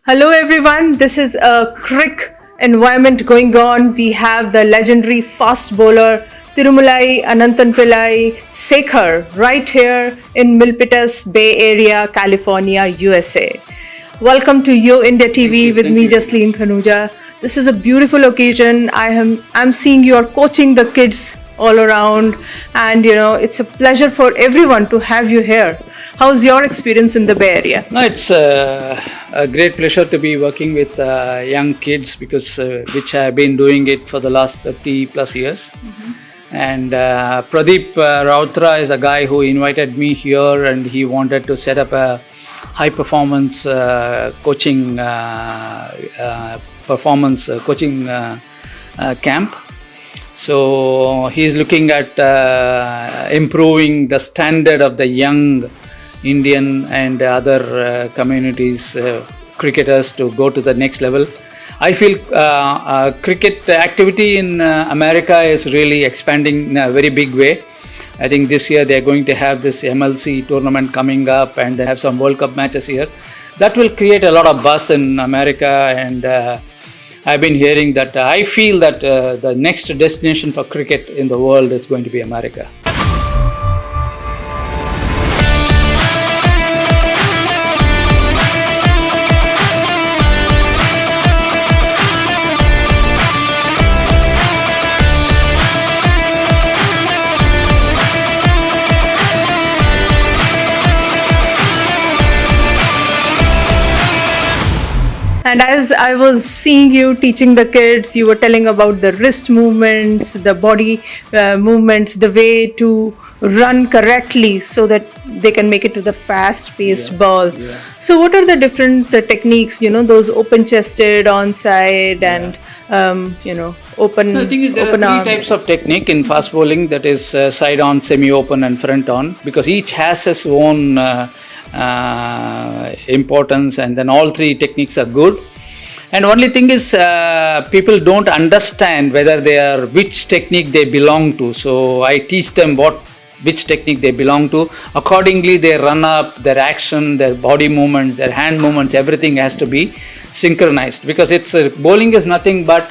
Hello everyone, this is a crick environment going on. We have the legendary fast bowler Thirumalai Ananthanpillai Sekar right here in Milpitas Bay Area, California, USA. Welcome to YoIndiaTV with me, Jasleen Khanuja. This is a beautiful occasion. I'm seeing you are coaching the kids all around, and it's a pleasure for everyone to have you here. How's your experience in the Bay Area? No, it's a great pleasure to be working with young kids because which I have been doing it for the last 30 plus years. Mm-hmm. And Pradeep Rautra is a guy who invited me here, and he wanted to set up a high performance coaching camp. So he's looking at improving the standard of the young Indian and other communities, cricketers to go to the next level. I feel cricket activity in America is really expanding in a very big way. I think this year they are going to have this MLC tournament coming up, and they have some World Cup matches here. That will create a lot of buzz in America, and I've been hearing that I feel that the next destination for cricket in the world is going to be America. And as I was seeing you teaching the kids, you were telling about the wrist movements, the body movements, the way to run correctly so that they can make it to the fast-paced ball. Yeah. So what are the different techniques, those open-chested, onside, and, open I think there open are three types of technique in fast bowling, that is side-on, semi-open and front-on, because each has its own importance, and then all three techniques are good. And only thing is people don't understand whether they are which technique they belong to. So I teach them which technique they belong to. Accordingly, their run up, their action, their body movement, their hand movements, everything has to be synchronized, because it's bowling is nothing but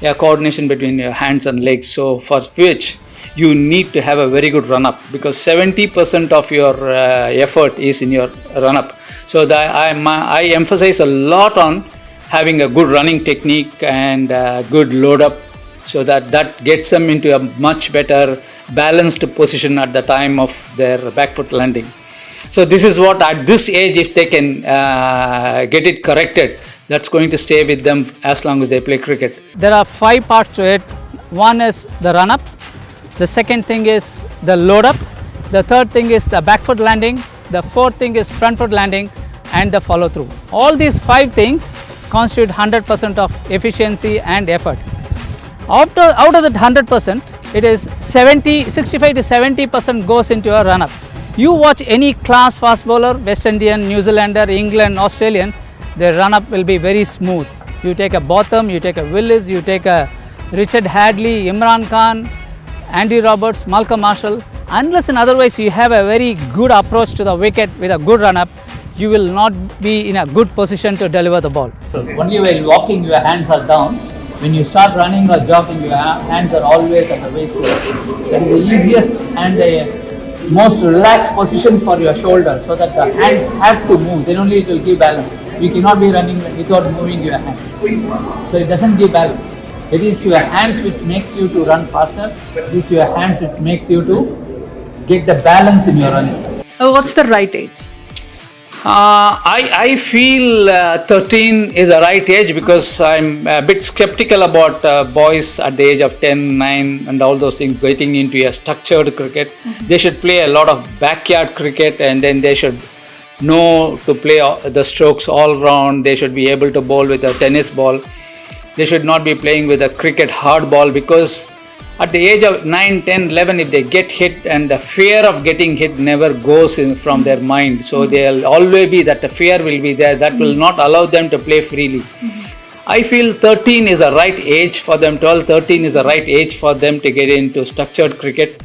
a coordination between your hands and legs. So for which you need to have a very good run-up, because 70% of your effort is in your run-up. So I emphasize a lot on having a good running technique and good load-up, so that gets them into a much better balanced position at the time of their back foot landing. So this is what, at this age, if they can get it corrected, that's going to stay with them as long as they play cricket. There are 5 parts to it. One is the run-up. The second thing is the load up, the third thing is the back foot landing, the fourth thing is front foot landing, and the follow through. All these 5 things constitute 100% of efficiency and effort. Out of that 100%, it is 65 to 70% goes into a run up. You watch any class fast bowler, West Indian, New Zealander, England, Australian, their run up will be very smooth. You take a Botham, you take a Willis, you take a Richard Hadley, Imran Khan, Andy Roberts, Malcolm Marshall. Unless and otherwise you have a very good approach to the wicket with a good run-up, you will not be in a good position to deliver the ball. Only while walking your hands are down. When you start running or jogging, your hands are always at the waist level. That is the easiest and the most relaxed position for your shoulder, so that the hands have to move, then only it will give balance. You cannot be running without moving your hands. So it doesn't give balance. It is your hands which makes you to run faster. It is your hands which makes you to get the balance in your running. What's the right age? I feel 13 is the right age, because I'm a bit skeptical about boys at the age of 10, 9 and all those things getting into a structured cricket. Mm-hmm. They should play a lot of backyard cricket, and then they should know to play the strokes all round. They should be able to bowl with a tennis ball. They should not be playing with a cricket hard ball, because at the age of 9, 10, 11, if they get hit, and the fear of getting hit never goes from their mind. So they'll always be that the fear will be there. That will not allow them to play freely. I feel 13 is the right age for them. 12, 13 is the right age for them to get into structured cricket.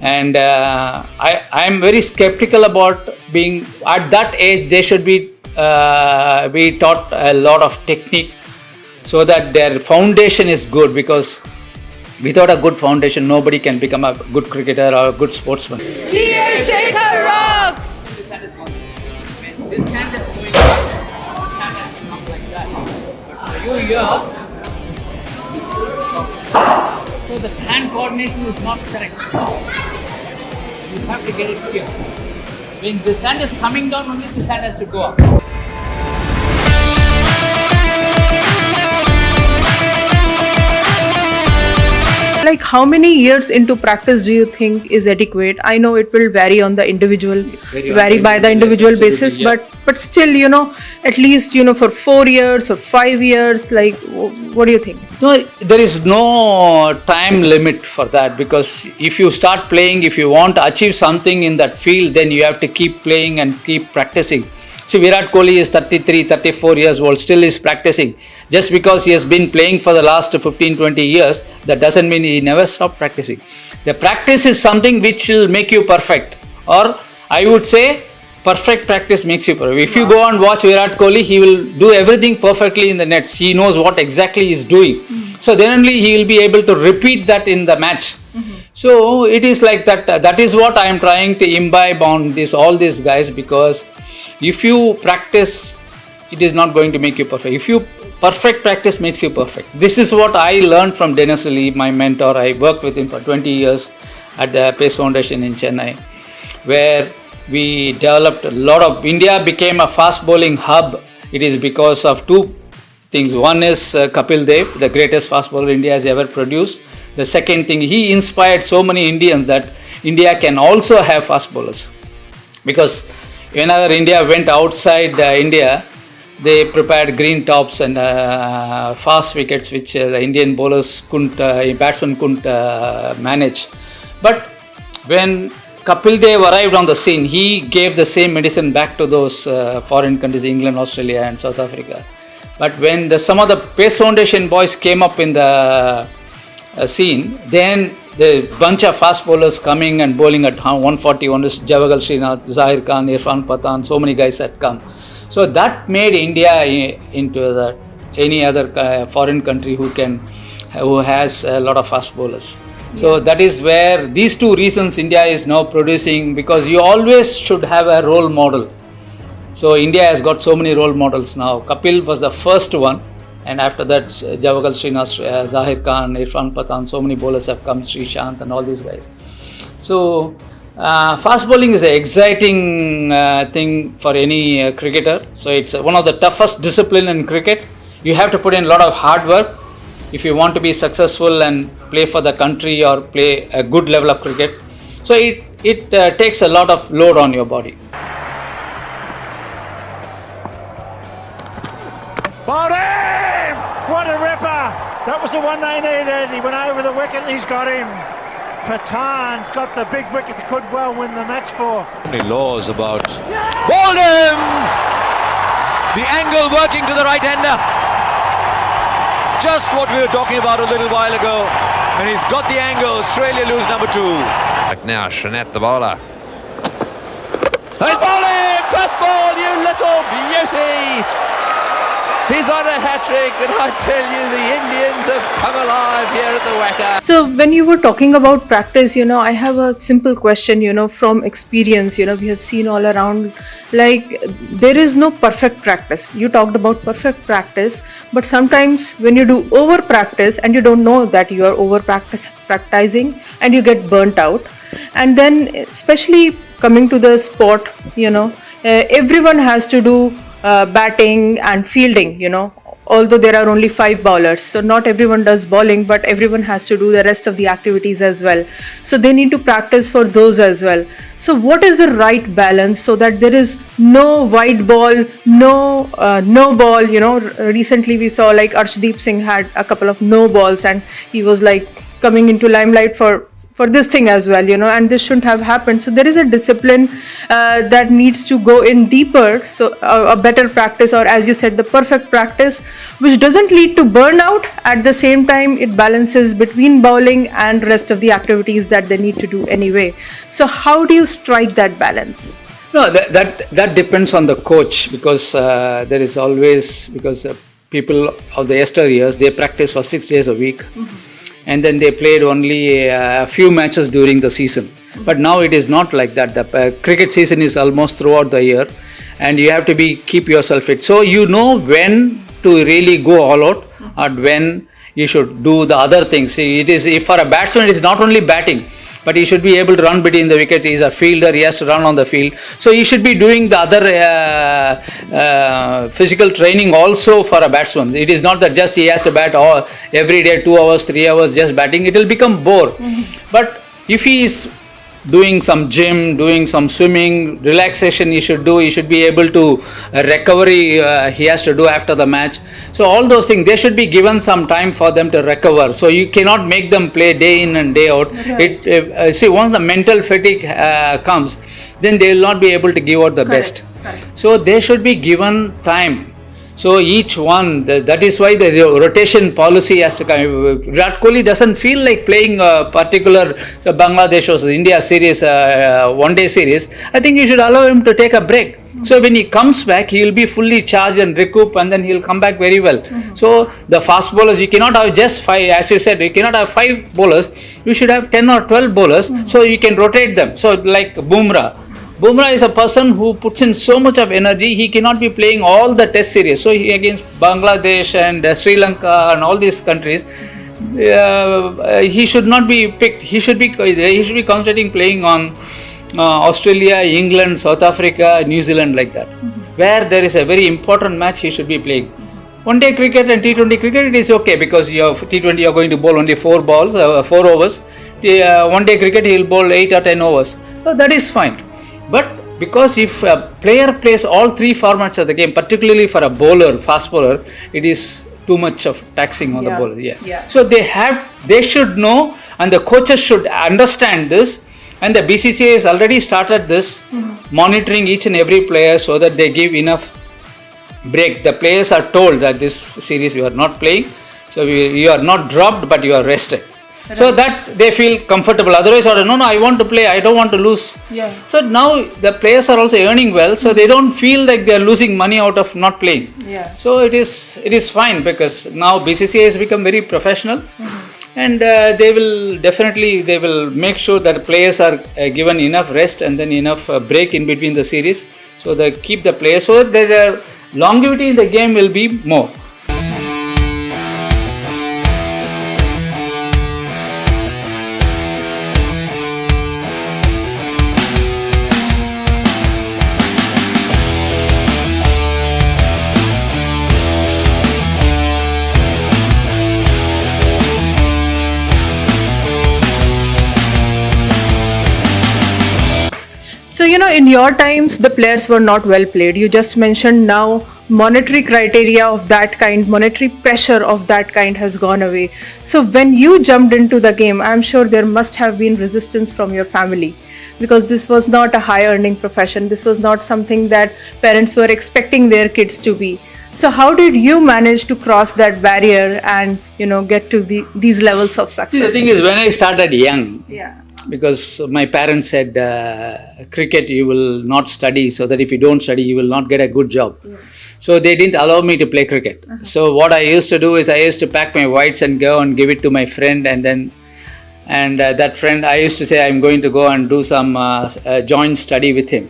And I am very skeptical about being at that age. They should be we taught a lot of technique so that their foundation is good, because without a good foundation, nobody can become a good cricketer or a good sportsman. Clear Sekhar rocks! When this hand is going up, this hand has to come like that. But for you here, so the hand coordination is not correct. You have to get it here. When this hand is coming down, only this hand has to go up. Like, how many years into practice do you think is adequate? I know it will vary on the individual, vary by the individual basis, but still, at least, for 4 years or 5 years, like, what do you think? No, there is no time limit for that, because if you start playing, if you want to achieve something in that field, then you have to keep playing and keep practicing. See, Virat Kohli is 33, 34 years old, still is practicing. Just because he has been playing for the last 15, 20 years, that doesn't mean he never stopped practicing. The practice is something which will make you perfect. Or I would say, perfect practice makes you perfect. If you go and watch Virat Kohli, he will do everything perfectly in the nets. He knows what exactly he is doing. So then only he will be able to repeat that in the match. So it is like that. That is what I am trying to imbibe on all these guys, because if you practice, it is not going to make you perfect. If you perfect practice makes you perfect. This is what I learned from Dennis Lee, my mentor. I worked with him for 20 years at the Pace Foundation in Chennai, where we developed a lot of. India became a fast bowling hub. It is because of two things. One is Kapil Dev, the greatest fast bowler India has ever produced. The second thing, he inspired so many Indians that India can also have fast bowlers. Because whenever India went outside India, they prepared green tops and fast wickets, which the Indian bowlers batsmen couldn't manage. But when Kapil Dev arrived on the scene, he gave the same medicine back to those foreign countries, England, Australia and South Africa. But when some of the Pace Foundation boys came up in the scene, then the bunch of fast bowlers coming and bowling at 140, one is Javagal Srinath, Zahir Khan, Irfan Pathan, so many guys had come. So that made India into any other foreign country who has a lot of fast bowlers. So that is where these two reasons India is now producing, because you always should have a role model. So India has got so many role models now. Kapil was the first one, and after that Javagal Srinath, Zahir Khan, Irfan Pathan, so many bowlers have come, Srishant and all these guys. So fast bowling is an exciting thing for any cricketer. So it's one of the toughest discipline in cricket. You have to put in a lot of hard work if you want to be successful and play for the country or play a good level of cricket. So it takes a lot of load on your body. Bowled him! What a ripper! That was the one they needed. He went over the wicket and he's got him. Pathan's got the big wicket that could well win the match for. Only laws about. Bowled him! The angle working to the right-hander. Just what we were talking about a little while ago. And he's got the angle. Australia lose number 2. Now, Shanette the bowler. And bowled him! First ball, you little beauty! He's on a hat-trick, and I tell you, the Indians have come alive here at the Wacker. So when you were talking about practice, I have a simple question, from experience, we have seen all around, like, there is no perfect practice. You talked about perfect practice, but sometimes when you do over practice and you don't know that you are over practicing and you get burnt out. And then especially coming to the sport, everyone has to do batting and fielding, although there are only 5 bowlers. So not everyone does bowling, but everyone has to do the rest of the activities as well. So they need to practice for those as well. So what is the right balance so that there is no white ball, no ball, recently we saw like Arshdeep Singh had a couple of no balls and he was like coming into limelight for this thing as well, and this shouldn't have happened. So there is a discipline that needs to go in deeper, so a better practice, or as you said, the perfect practice, which doesn't lead to burnout. At the same time, it balances between bowling and rest of the activities that they need to do anyway. So how do you strike that balance? No, that depends on the coach, because there is always, because people of the yesteryears, they practice for 6 days a week, and then they played only a few matches during the season. But now it is not like that. The cricket season is almost throughout the year, and you have to keep yourself fit. So you know when to really go all out, or when you should do the other things. See, it is, if for a batsman, it is not only batting, but he should be able to run between the wickets. He is a fielder, he has to run on the field. So he should be doing the other physical training also for a batsman. It is not that just he has to bat every day 2 hours, 3 hours just batting. It will become bore. But if he is doing some gym, doing some swimming, relaxation he should do, he should be able to recovery he has to do after the match. So all those things, they should be given some time for them to recover. So you cannot make them play day in and day out. Right. See, once the mental fatigue comes, then they will not be able to give out the best. Correct. So they should be given time. So each one, that is why the rotation policy has to come. Virat Kohli doesn't feel like playing a particular Bangladesh or India series, one-day series. I think you should allow him to take a break. So when he comes back, he will be fully charged and recoup, and then he will come back very well. So the fast bowlers, you cannot have just 5, as you said, you cannot have 5 bowlers. You should have 10 or 12 bowlers, so you can rotate them. So like Bumrah is a person who puts in so much of energy. He cannot be playing all the test series. So he, against Bangladesh and Sri Lanka and all these countries, he should not be picked. He should be concentrating playing on Australia, England, South Africa, New Zealand, like that. Where there is a very important match, he should be playing. One-day cricket and T20 cricket, it is okay, because you have T20, you are going to bowl only 4 overs. One-day cricket, he will bowl 8 or 10 overs. So that is fine. But because if a player plays all 3 formats of the game, particularly for a bowler, fast bowler, it is too much of taxing on the bowler. Yeah. So they should know, and the coaches should understand this, and the BCCI has already started this, monitoring each and every player, so that they give enough break. The players are told that this series you are not playing, so you are not dropped, but you are rested. Right. So that they feel comfortable. Otherwise, no, I want to play, I don't want to lose. Yeah. So now the players are also earning well, so they don't feel like they are losing money out of not playing. Yeah. So it is fine, because now BCCI has become very professional, and they will make sure that players are given enough rest and then enough break in between the series, so they keep the players, so that their longevity in the game will be more. So, in your times, the players were not well played. You just mentioned now monetary criteria of that kind, monetary pressure of that kind has gone away. So when you jumped into the game, I'm sure there must have been resistance from your family, because this was not a high earning profession. This was not something that parents were expecting their kids to be. So how did you manage to cross that barrier and, get to these levels of success? See, the thing is, when I started young, because my parents said, cricket you will not study, so that if you don't study, you will not get a good job. So they didn't allow me to play cricket. So what I used to do is, I used to pack my whites and go and give it to my friend, and that friend, I used to say, I'm going to go and do some joint study with him.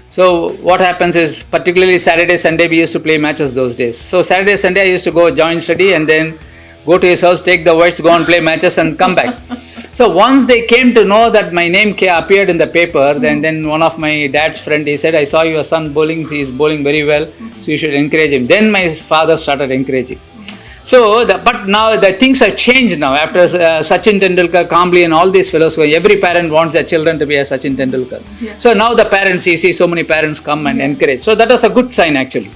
So what happens is, particularly Saturday, Sunday, we used to play matches those days. So Saturday, Sunday, I used to go joint study, and then go to his house, take the whites, go and play matches and come back. So once they came to know that my name appeared in the paper, then one of my dad's friend, he said, I saw your son bowling, he is bowling very well, so you should encourage him. Then my father started encouraging. So, but now the things have changed now. After Sachin Tendulkar, Kambli and all these fellows, every parent wants their children to be a Sachin Tendulkar. Yeah. So now the parents, you see so many parents come and encourage. So that was a good sign actually.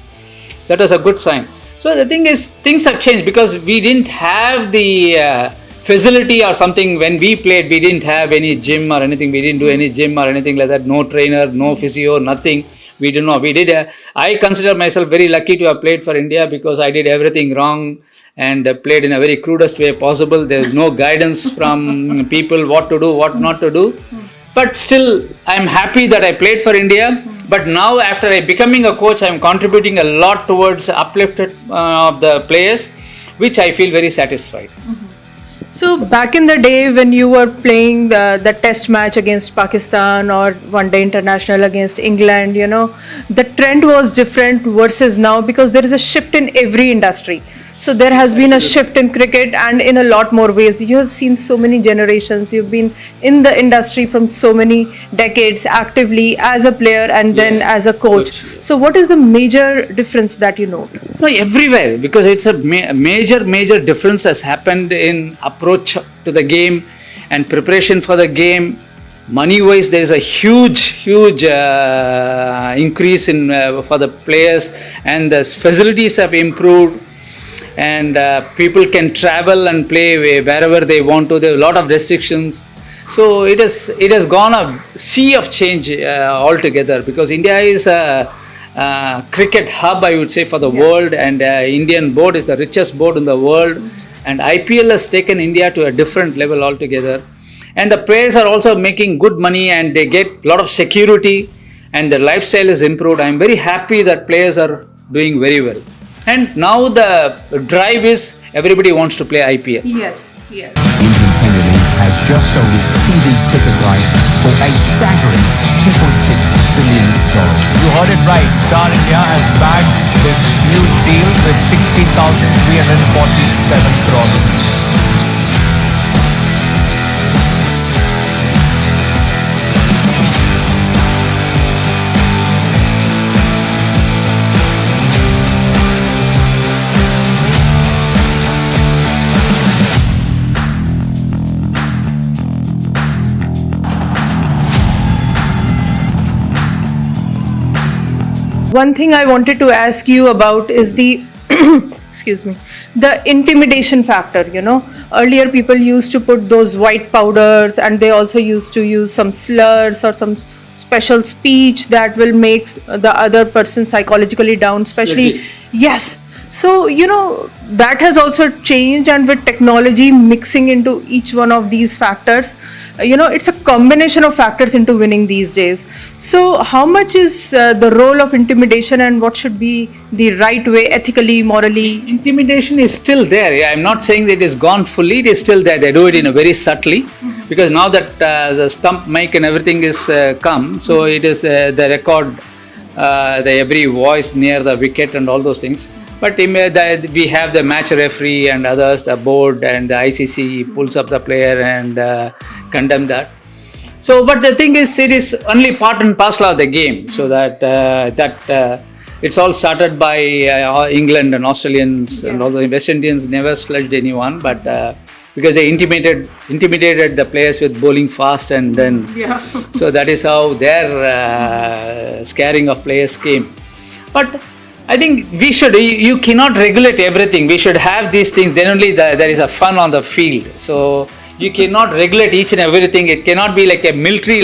That was a good sign. So the thing is, things have changed, because we didn't have the facility or something. When we played, we didn't have any gym or anything. We didn't do any gym or anything like that. No trainer, no physio, nothing. We didn't know. I consider myself very lucky to have played for India, because I did everything wrong and played in a very crudest way possible. There is no guidance from people what to do, what not to do. But still, I'm happy that I played for India. But now, after I becoming a coach, I'm contributing a lot towards uplifted of the players, which I feel very satisfied. So back in the day when you were playing the test match against Pakistan or one day international against England, the trend was different versus now because there is a shift in every industry. So there has been a shift in cricket and in a lot more ways. You have seen so many generations. You've been in the industry from so many decades actively as a player and then as a coach. So what is the major difference that you know? No, everywhere, because it's a major difference has happened in approach to the game and preparation for the game. Money-wise, there is a huge increase in for the players, and the facilities have improved. And people can travel and play wherever they want to. There are a lot of restrictions, so it has gone a sea of change altogether. Because India is a cricket hub, I would say, for the world, and Indian board is the richest board in the world, and IPL has taken India to a different level altogether. And the players are also making good money, and they get a lot of security, and their lifestyle is improved. I am very happy that players are doing very well. And now the drive is everybody wants to play IPL. Yes. Indian Premier League has just sold its TV cricket rights for a staggering $2.6 billion. You heard it right. Star India has bagged this huge deal with 16,347 crores. One thing I wanted to ask you about is the the intimidation factor. Earlier people used to put those white powders, and they also used to use some slurs or some special speech that will make the other person psychologically down, especially. Yes. So, that has also changed, and with technology mixing into each one of these factors, it's a combination of factors into winning these days. So how much is the role of intimidation, and what should be the right way, ethically, morally? Intimidation is still there. I'm not saying that it is gone fully. It is still there. They do it in a very subtly, because now that the stump mic and everything is come, so it is the record, the every voice near the wicket and all those things. But we have the match referee and others, the board and the ICC pulls up the player and condemn that. So, but the thing is, it is only part and parcel of the game. So that it's all started by England and Australians, and all the West Indians never sludged anyone, but because they intimidated the players with bowling fast, and then so that is how their scaring of players came. But I think you cannot regulate everything. We should have these things, then only there is a fun on the field. So you cannot regulate each and everything. It cannot be like a military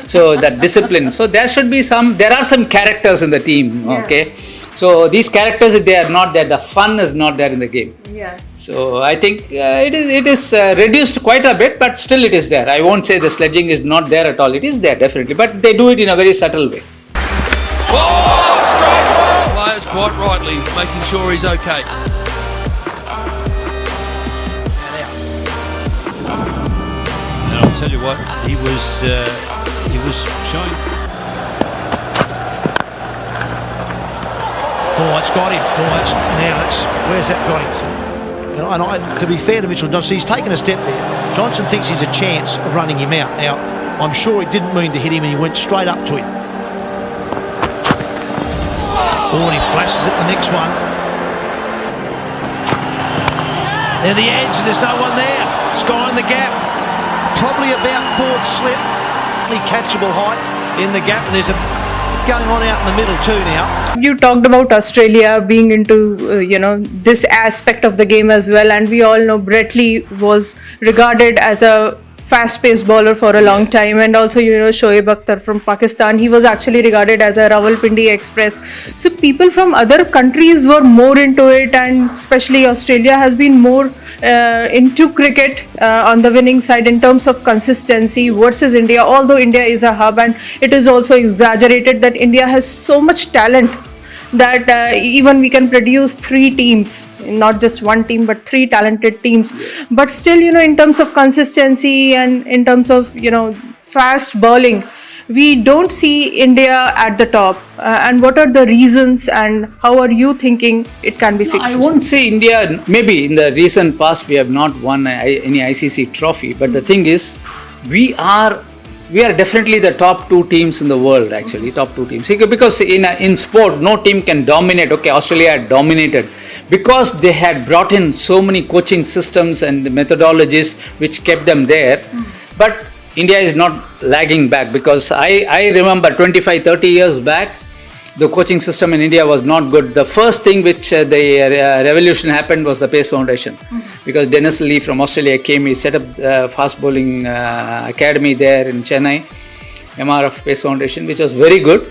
so that discipline. So there are some characters in the team, okay? So these characters, if they are not there, the fun is not there in the game. Yeah. So I think it is reduced quite a bit, but still it is there. I won't say the sledging is not there at all. It is there, definitely. But they do it in a very subtle way. Oh, straight ball! Players quite rightly making sure he's okay. And I'll tell you what, he was showing. Oh, it's got him. Where's that got him? To be fair to Mitchell Johnson, he's taken a step there. Johnson thinks he's a chance of running him out. Now, I'm sure he didn't mean to hit him, and he went straight up to him. Oh, and he flashes at the next one. There the edge, and there's no one there. Sky in the gap. Probably about fourth slip. Only catchable height in the gap, and there's a going on out in the middle too now. You talked about Australia being into, this aspect of the game as well, and we all know Brett Lee was regarded as a fast-paced bowler for a long time, and also Shoaib Akhtar from Pakistan. He was actually regarded as a Rawalpindi Express. So people from other countries were more into it, and especially Australia has been more into cricket on the winning side in terms of consistency versus India. Although India is a hub, and it is also exaggerated that India has so much talent that even we can produce 3 teams, not just one team but 3 talented teams. But still, in terms of consistency and in terms of fast bowling, we don't see India at the top. And what are the reasons, and how are you thinking it can be fixed? I won't say India, maybe in the recent past we have not won any ICC trophy, but the thing is, we are definitely the top 2 teams in the world, actually, top 2 teams. Because in sport, no team can dominate. Okay, Australia had dominated because they had brought in so many coaching systems and methodologies which kept them there. But India is not lagging back, because I remember 25-30 years back, the coaching system in India was not good. The first thing which the revolution happened was the Pace Foundation, because Dennis Lee from Australia came. He set up fast bowling academy there in Chennai, MRF Pace Foundation, which was very good.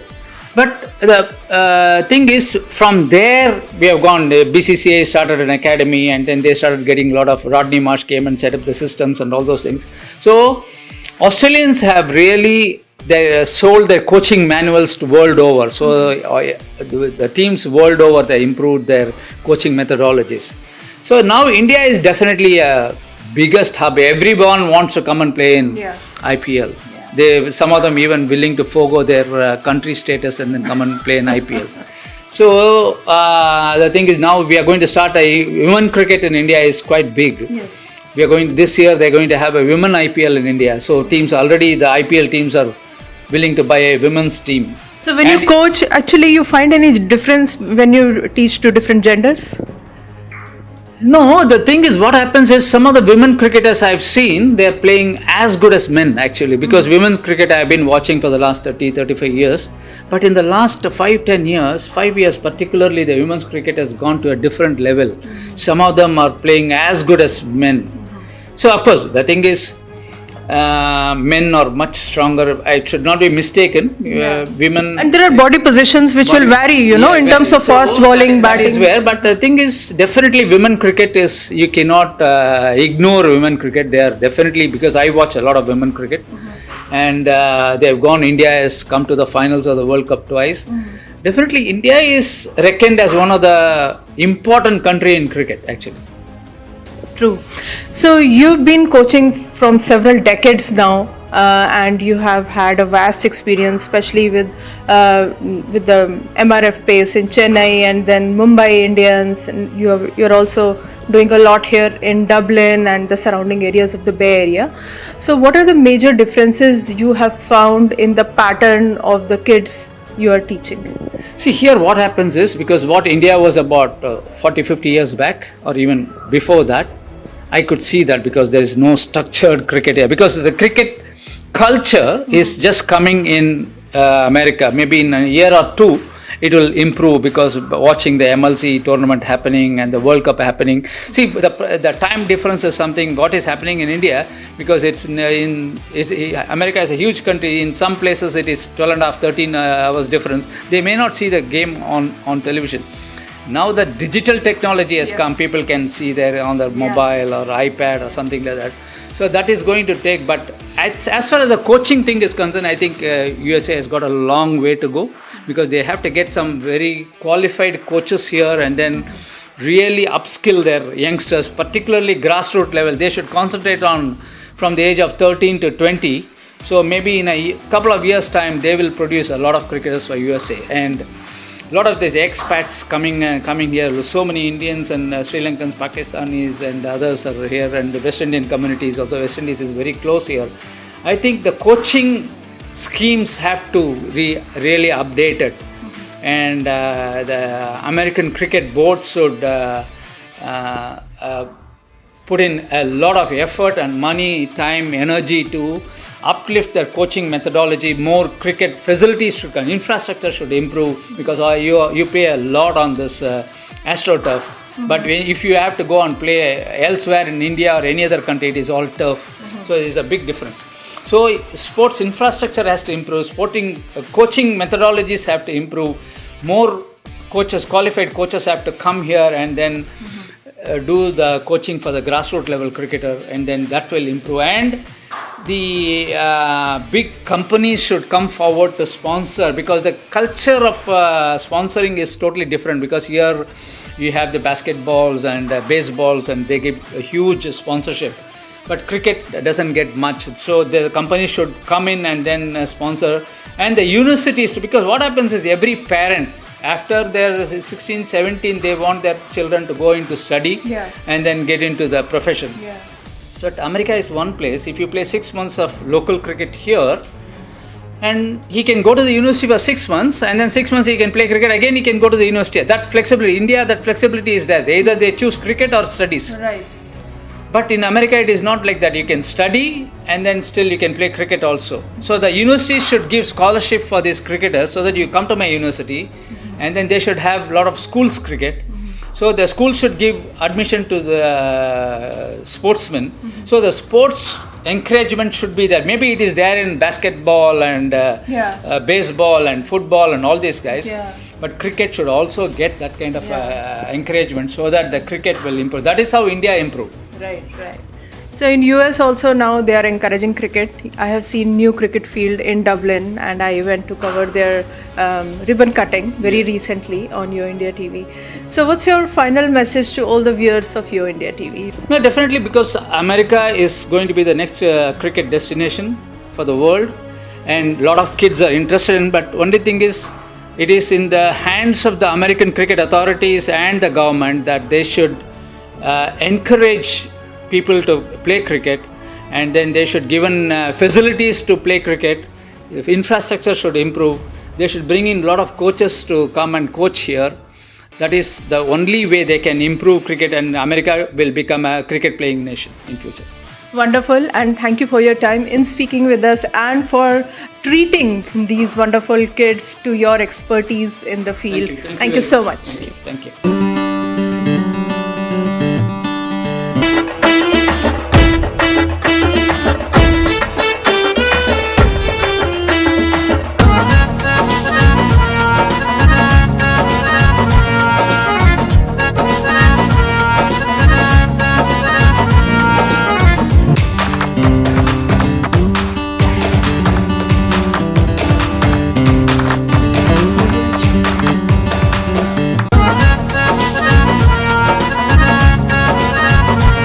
But the thing is, from there we have gone. The BCCA started an academy, and then they started getting a lot of. Rodney Marsh came and set up the systems and all those things. So Australians have really sold their coaching manuals to world over. So the teams world over, they improved their coaching methodologies. So now India is definitely a biggest hub. Everyone wants to come and play in IPL. Some of them even willing to forego their country status and then come and play in IPL. So the thing is, now we are going to start women cricket in India is quite big. This year they're going to have a women IPL in India. So teams already, the IPL teams are willing to buy a women's team. So when you coach, actually you find any difference when you teach to different genders? No, the thing is, what happens is, some of the women cricketers I've seen, they're playing as good as men, actually, because women's cricket I've been watching for the last 30-35 years. But in the last 5-10 years, 5 years particularly, the women's cricket has gone to a different level. Some of them are playing as good as men. So of course, the thing is, men are much stronger. I should not be mistaken. Women, and there are body positions which will vary, in terms of fast bowling, batting. That is where, but the thing is, definitely women cricket is, you cannot ignore women cricket. They are definitely, because I watch a lot of women cricket, and they have gone. India has come to the finals of the World Cup twice. Definitely, India is reckoned as one of the important country in cricket, actually. True. So you've been coaching from several decades now, and you have had a vast experience, especially with the MRF Pace in Chennai, and then Mumbai Indians, and you're also doing a lot here in Dublin and the surrounding areas of the Bay Area. So what are the major differences you have found in the pattern of the kids you are teaching? See, here what happens is, because what India was about 40-50 years back, or even before that, I could see that, because there is no structured cricket here, because the cricket culture is just coming in America. Maybe in a year or two it will improve, because watching the MLC tournament happening and the World Cup happening. See, the time difference is something what is happening in India, because America is a huge country. In some places it is 12.5-13 hours difference. They may not see the game on television. Now the digital technology has come, people can see there on their mobile or iPad or something like that. So that is going to take, but as far as the coaching thing is concerned, I think USA has got a long way to go, because they have to get some very qualified coaches here and then really upskill their youngsters, particularly grassroots level. They should concentrate on from the age of 13 to 20. So maybe in a couple of years' time, they will produce a lot of cricketers for USA. And a lot of these expats coming here. So many Indians and Sri Lankans, Pakistanis and others are here, and the West Indian communities also. West Indies is very close here. I think the coaching schemes have to really update it, and the American Cricket Board should put in a lot of effort and money, time, energy to uplift their coaching methodology. More cricket facilities should come, infrastructure should improve, because you pay a lot on this AstroTurf. But if you have to go and play elsewhere in India or any other country, it is all turf. So there is a big difference. So sports infrastructure has to improve, coaching methodologies have to improve, more coaches, qualified coaches have to come here and then do the coaching for the grassroots level cricketer, and then that will improve. And the big companies should come forward to sponsor, because the culture of sponsoring is totally different, because here you have the basketballs and baseballs and they give a huge sponsorship. But cricket doesn't get much, so the company should come in and then sponsor. And the universities, because what happens is every parent, after their 16, 17, they want their children to go into study and then get into the profession. So America is one place, if you play 6 months of local cricket here, and he can go to the university for 6 months, and then 6 months he can play cricket, again he can go to the university. That flexibility, India, that flexibility is there. Either they choose cricket or studies. Right. But in America, it is not like that. You can study and then still you can play cricket also. So the university should give scholarship for these cricketers, so that you come to my university and then they should have a lot of schools cricket. So the school should give admission to the sportsmen. So the sports encouragement should be there. Maybe it is there in basketball and baseball and football and all these guys. But cricket should also get that kind of encouragement, so that the cricket will improve. That is how India improved. Right. So in US also now they are encouraging cricket. I have seen new cricket field in Dublin, and I went to cover their ribbon cutting very recently on YoIndiaTV. So what's your final message to all the viewers of YoIndiaTV? No, definitely, because America is going to be the next cricket destination for the world, and a lot of kids are interested in. But only thing is, it is in the hands of the American cricket authorities and the government that they should encourage people to play cricket, and then they should given facilities to play cricket. If infrastructure should improve, they should bring in a lot of coaches to come and coach here. That is the only way they can improve cricket, and America will become a cricket playing nation in future. Wonderful, and thank you for your time in speaking with us and for treating these wonderful kids to your expertise in the field. Thank you so much. Thank you.